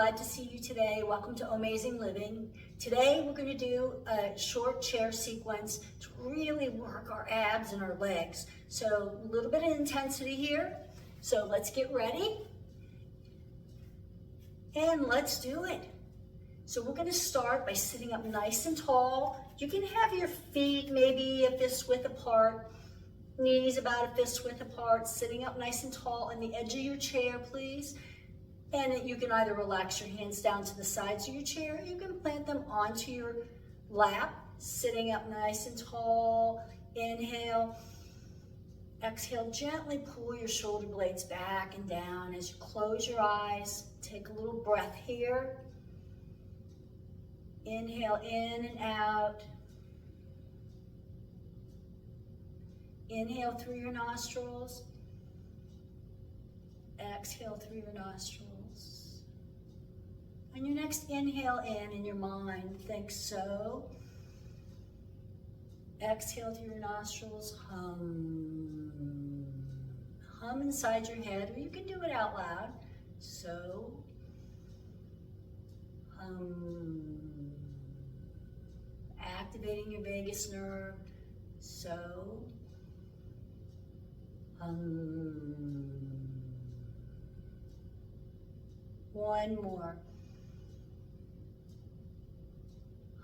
glad to see you today. Welcome to OhmAzing Living. Today we're going to do a short chair sequence to really work our abs and our legs. So a little bit of intensity here. So let's get ready and let's do it. So we're going to start by sitting up nice and tall. You can have your feet maybe a fist width apart, knees about a fist width apart, sitting up nice and tall on the edge of your chair, please. And you can either relax your hands down to the sides of your chair, or you can plant them onto your lap, sitting up nice and tall. Inhale. Exhale, gently pull your shoulder blades back and down as you close your eyes. Take a little breath here. Inhale in and out. Inhale through your nostrils. Exhale through your nostrils. On your next inhale in your mind, think so. Exhale through your nostrils, hum. Hum inside your head, or you can do it out loud. So, hum. Activating your vagus nerve. So, hum. One more.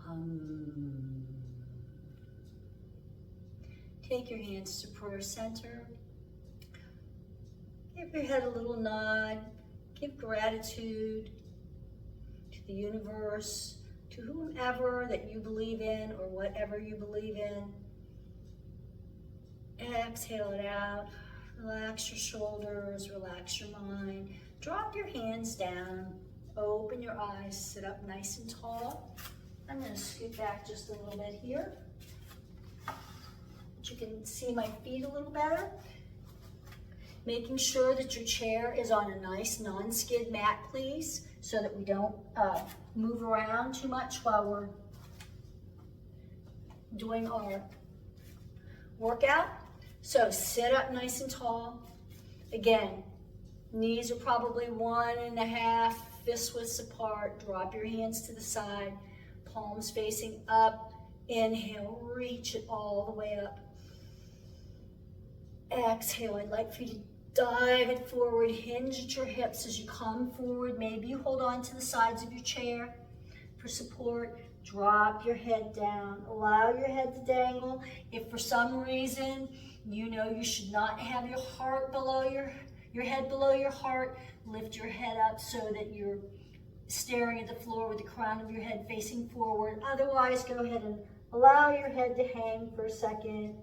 Hum. Take your hands to prayer center. Give your head a little nod. Give gratitude to the universe, to whomever that you believe in or whatever you believe in. Exhale it out. Relax your shoulders, relax your mind. Drop your hands down, open your eyes, sit up nice and tall. I'm going to scoot back just a little bit here, so you can see my feet a little better. Making sure that your chair is on a nice non-skid mat, please, so that we don't move around too much while we're doing our workout. So sit up nice and tall. Again, knees are probably 1.5 fist widths apart. Drop your hands to the side, palms facing up. Inhale, reach it all the way up. Exhale, I'd like for you to dive it forward, hinge at your hips as you come forward. Maybe you hold on to the sides of your chair for support. Drop your head down. Allow your head to dangle. If for some reason you know you should not have your heart below your head below your heart, lift your head up so that you're staring at the floor with the crown of your head facing forward. Otherwise, go ahead and allow your head to hang for a second.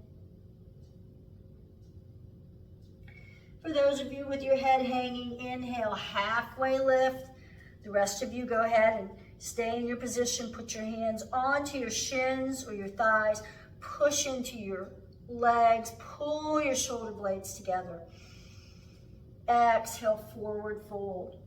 For those of you with your head hanging, inhale, halfway lift. The rest of you go ahead and stay in your position. Put your hands onto your shins or your thighs. Push into your legs. Pull your shoulder blades together. Exhale, forward fold.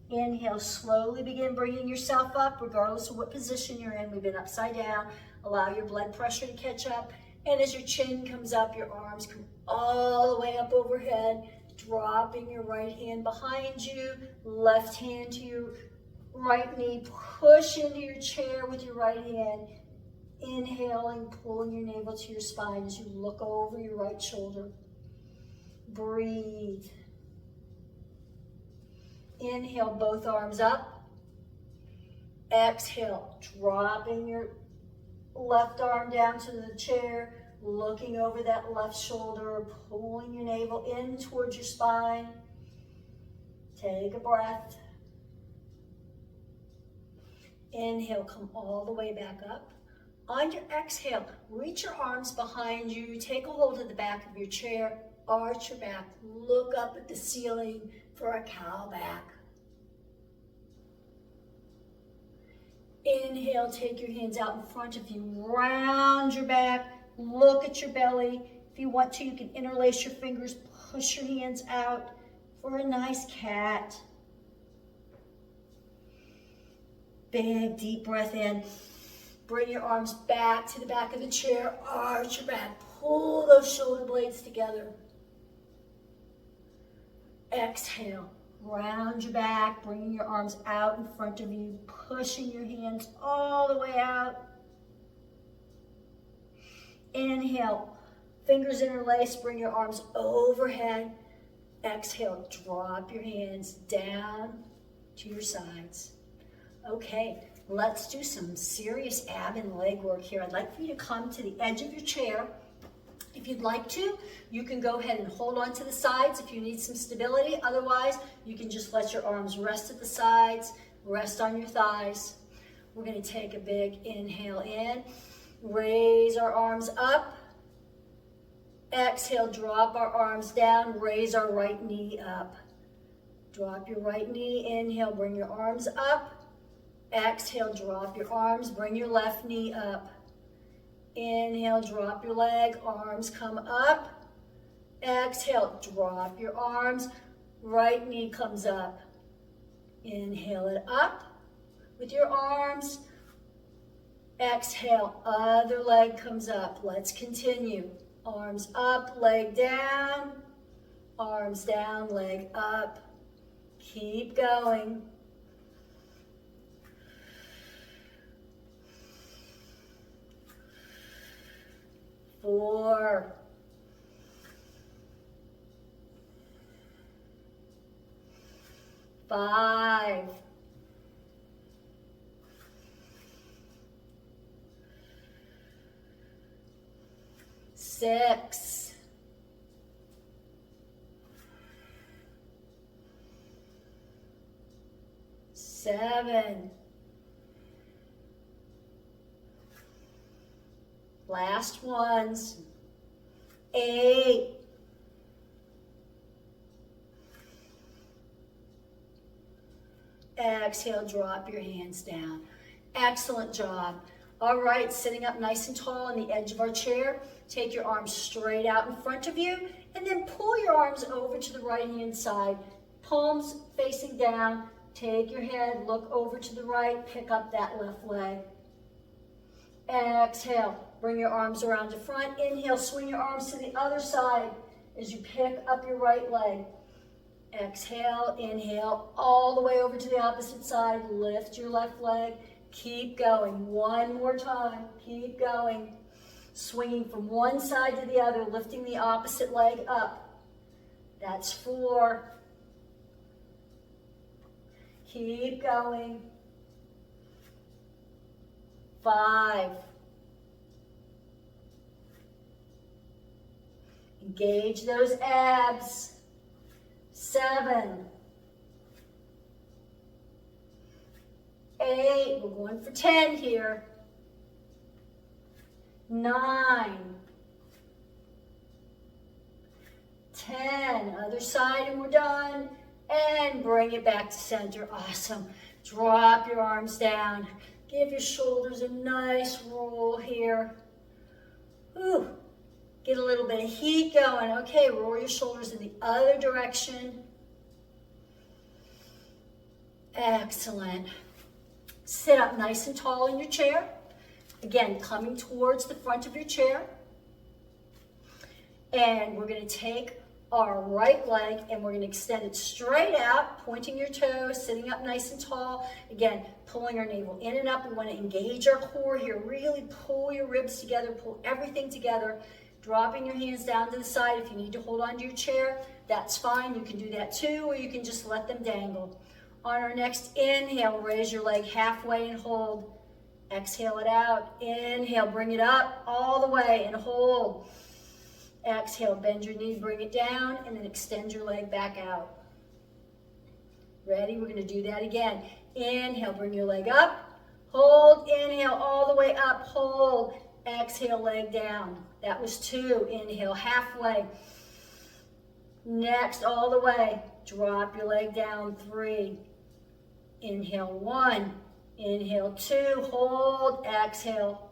Inhale, slowly begin bringing yourself up, regardless of what position you're in. We've been upside down. Allow your blood pressure to catch up. And as your chin comes up, your arms come all the way up overhead, dropping your right hand behind you, left hand to your right knee. Push into your chair with your right hand. Inhaling, pulling your navel to your spine as you look over your right shoulder. Breathe. Inhale, both arms up. Exhale, dropping your left arm down to the chair, looking over that left shoulder, pulling your navel in towards your spine. Take a breath. Inhale, come all the way back up. On your exhale, reach your arms behind you, take a hold of the back of your chair, arch your back, look up at the ceiling for a cow back. Inhale, take your hands out in front of you, round your back, look at your belly. If you want to, you can interlace your fingers, push your hands out for a nice cat. Big, deep breath in. Bring your arms back to the back of the chair, arch your back, pull those shoulder blades together. Exhale, Round your back, bringing your arms out in front of you, pushing your hands all the way out. Inhale, fingers interlaced, bring your arms overhead. Exhale, drop your hands down to your sides. Okay, let's do some serious ab and leg work here. I'd like for you to come to the edge of your chair. If you'd like to, you can go ahead and hold on to the sides if you need some stability. Otherwise, you can just let your arms rest at the sides, rest on your thighs. We're going to take a big inhale in, raise our arms up. Exhale, drop our arms down, raise our right knee up. Drop your right knee, inhale, bring your arms up. Exhale, drop your arms, bring your left knee up. Inhale, drop your leg, arms come up. Exhale, drop your arms, right knee comes up. Inhale it up with your arms. Exhale, other leg comes up. Let's continue. Arms up, leg down. Arms down, leg up. Keep going. 4, 5, 6, 7, last ones, 8, 9. Exhale, drop your hands down. Excellent job. All right, sitting up nice and tall on the edge of our chair. Take your arms straight out in front of you, and then pull your arms over to the right-hand side. Palms facing down. Take your head, look over to the right, pick up that left leg. Exhale, bring your arms around to front. Inhale, swing your arms to the other side as you pick up your right leg. Exhale, inhale, all the way over to the opposite side. Lift your left leg. Keep going. One more time. Keep going. Swinging from one side to the other, lifting the opposite leg up. That's 4. Keep going. 5. Engage those abs. 7. 8. We're going for 10 here. 9. 10. Other side and we're done. And bring it back to center. Awesome. Drop your arms down. Give your shoulders a nice roll here. Ooh. Get a little bit of heat going. Okay, roll your shoulders in the other direction. Excellent. Sit up nice and tall in your chair. Again, coming towards the front of your chair. And we're going to take our right leg and we're going to extend it straight out, pointing your toes, sitting up nice and tall. Again, pulling our navel in and up. We want to engage our core here. Really pull your ribs together, pull everything together. Dropping your hands down to the side. If you need to hold on to your chair, that's fine. You can do that too, or you can just let them dangle. On our next inhale, raise your leg halfway and hold. Exhale it out. Inhale, bring it up all the way and hold. Exhale, bend your knee, bring it down, and then extend your leg back out. Ready? We're going to do that again. Inhale, bring your leg up. Hold. Inhale, all the way up. Hold. Exhale, leg down. That was 2. Inhale, halfway. Next, all the way. Drop your leg down. 3. Inhale, 1. Inhale, 2. Hold. Exhale.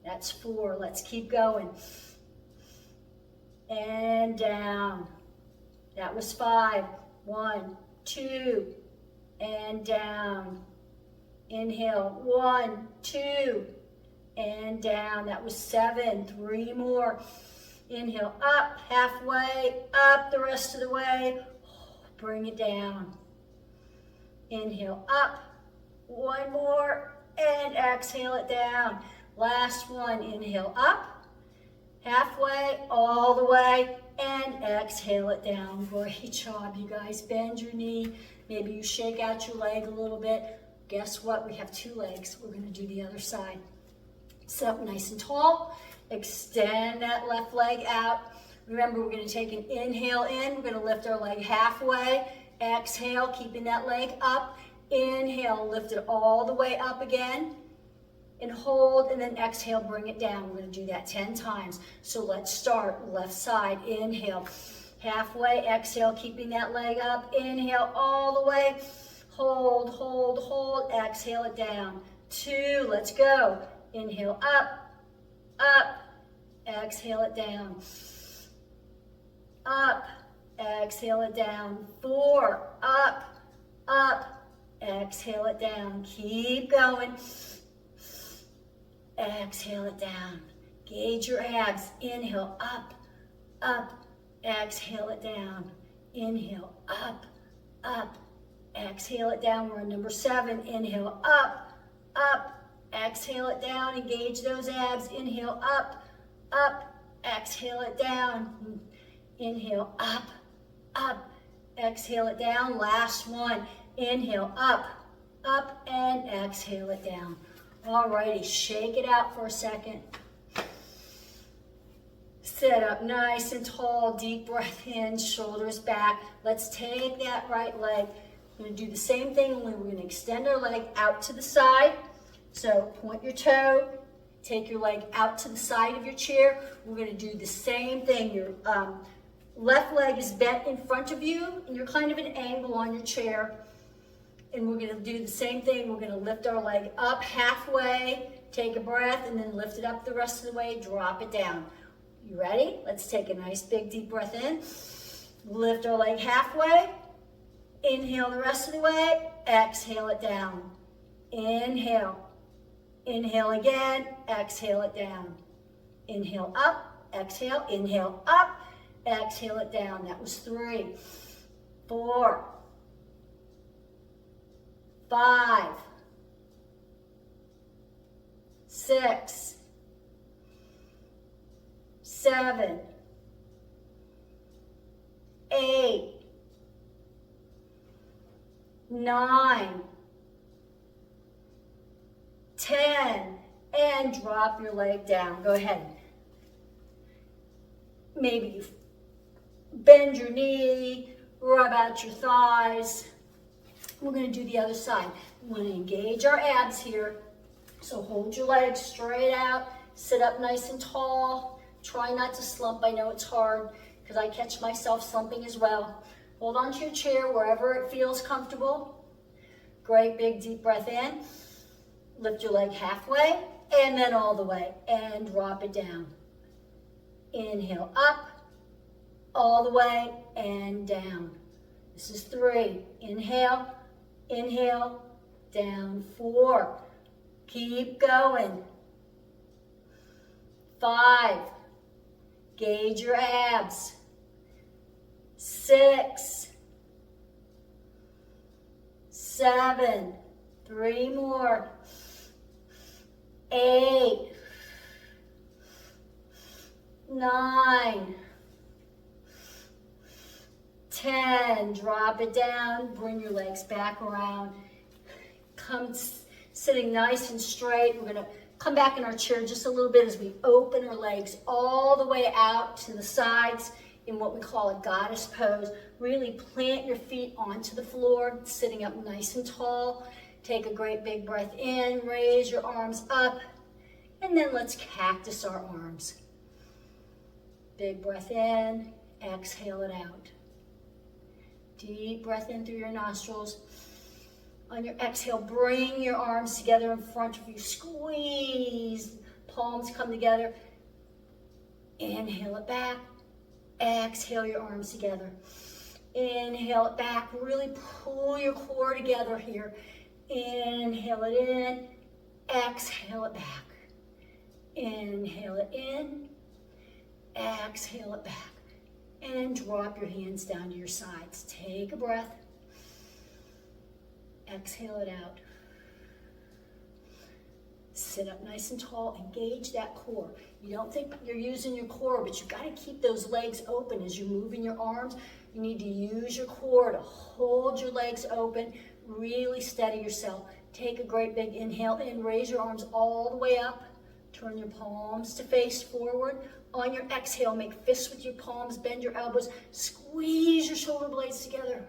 That's 4. Let's keep going. And down. That was 5. 1, 2. And down. Inhale. 1, 2. And down. That was 7. 3 more. Inhale, up, halfway, up the rest of the way. Bring it down. Inhale up. One more, and exhale it down. Last one, inhale up. Halfway, all the way, and exhale it down. Great job, you guys. Bend your knee. Maybe you shake out your leg a little bit. Guess what? We have two legs. We're going to do the other side. Sit up nice and tall. Extend that left leg out. Remember, we're going to take an inhale in. We're going to lift our leg halfway. Exhale, keeping that leg up. Inhale, lift it all the way up again. And hold, and then exhale, bring it down. We're going to do that 10 times. So let's start. Left side, inhale. Halfway, exhale, keeping that leg up. Inhale all the way. Hold, hold, hold. Exhale it down. 2, let's go. Inhale up, up. Exhale it down. Up, exhale it down. 4, up, up. Exhale it down. Keep going. Exhale it down. Gauge your abs. Inhale, up, up. Exhale it down. Inhale, up, up. Exhale it down. We're on number 7. Inhale, up, up. Exhale it down. Engage those abs. Inhale, up, up. Exhale it down. Inhale, up, up. Exhale it down. Last one. Inhale, up, up, and exhale it down. Alrighty, shake it out for a second. Sit up nice and tall, deep breath in, shoulders back. Let's take that right leg. We're going to do the same thing, only we're going to extend our leg out to the side. So point your toe, take your leg out to the side of your chair. We're going to do the same thing. Your left leg is bent in front of you, and you're kind of an angle on your chair. And we're going to do the same thing. We're going to lift our leg up halfway, take a breath, and then lift it up the rest of the way, drop it down. You ready? Let's take a nice big deep breath in. Lift our leg halfway. Inhale the rest of the way. Exhale it down. Inhale. Inhale again. Exhale it down. Inhale up. Exhale. Inhale up. Exhale it down. That was 3, 4, 5, 6, 7, 8, 9, 10, and drop your leg down. Go ahead. Maybe you bend your knee, rub out your thighs. We're going to do the other side. We're going to engage our abs here. So hold your legs straight out. Sit up nice and tall. Try not to slump. I know it's hard because I catch myself slumping as well. Hold on to your chair wherever it feels comfortable. Great big deep breath in. Lift your leg halfway and then all the way and drop it down. Inhale up, all the way and down. This is 3. Inhale. Inhale, down. 4, keep going. 5, gauge your abs. 6, 7, 3 more. 8, 9, 10, drop it down, bring your legs back around. Come sitting nice and straight. We're gonna come back in our chair just a little bit as we open our legs all the way out to the sides in what we call a goddess pose. Really plant your feet onto the floor, sitting up nice and tall. Take a great big breath in, raise your arms up, and then let's cactus our arms. Big breath in, exhale it out. Deep breath in through your nostrils. On your exhale, bring your arms together in front of you. Squeeze, palms come together. Inhale it back. Exhale your arms together. Inhale it back. Really pull your core together here. Inhale it in. Exhale it back. Inhale it in. Exhale it back. And drop your hands down to your sides. Take a breath. exhale it out. Sit up nice and tall, engage that core. You don't think you're using your core, but you've got to keep those legs open as you're moving your arms. You need to use your core to hold your legs open, really steady yourself. Take a great big inhale in, raise your arms all the way up, turn your palms to face forward. On your exhale, make fists with your palms, bend your elbows, squeeze your shoulder blades together.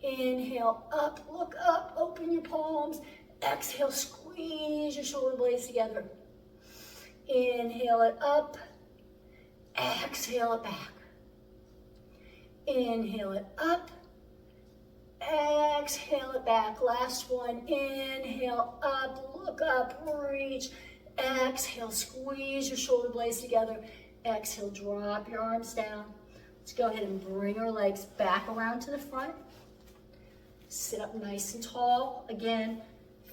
Inhale, up, look up, open your palms. Exhale, squeeze your shoulder blades together. Inhale it up, exhale it back. Inhale it up, exhale it back. Last one, inhale up, look up, reach. Exhale, squeeze your shoulder blades together. Exhale, drop your arms down. Let's go ahead and bring our legs back around to the front. Sit up nice and tall. Again,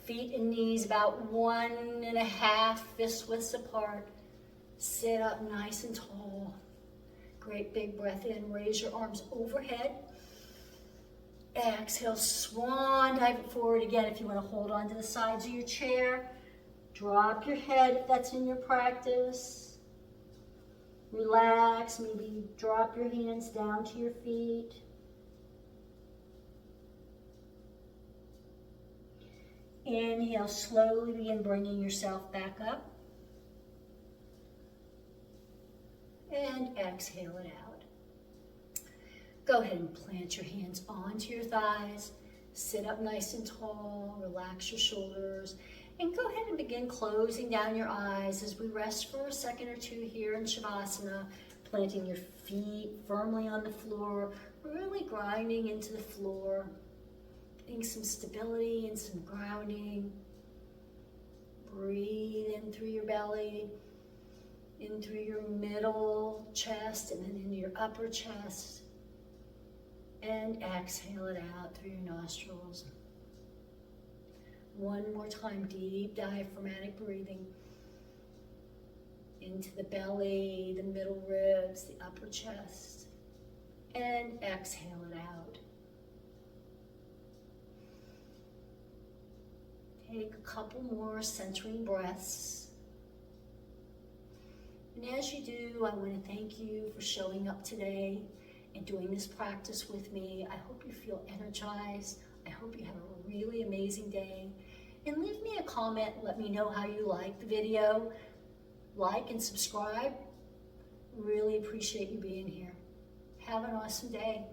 feet and knees about 1.5 fist widths apart. Sit up nice and tall. Great big breath in. Raise your arms overhead. Exhale, swan dive it forward again. If you want to hold on to the sides of your chair, drop your head if that's in your practice. Relax, maybe drop your hands down to your feet. Inhale, slowly begin bringing yourself back up. And exhale it out. Go ahead and plant your hands onto your thighs. Sit up nice and tall, relax your shoulders, and go ahead and begin closing down your eyes as we rest for a second or two here in Shavasana, planting your feet firmly on the floor, really grinding into the floor, getting some stability and some grounding. Breathe in through your belly, in through your middle chest, and then into your upper chest. And exhale it out through your nostrils. One more time, deep diaphragmatic breathing. Into the belly, the middle ribs, the upper chest. And exhale it out. Take a couple more centering breaths. And as you do, I want to thank you for showing up today and doing this practice with me. I hope you feel energized. I hope you have a really amazing day. And leave me a comment, let me know how you like the video. Like and subscribe. Really appreciate you being here. Have an awesome day.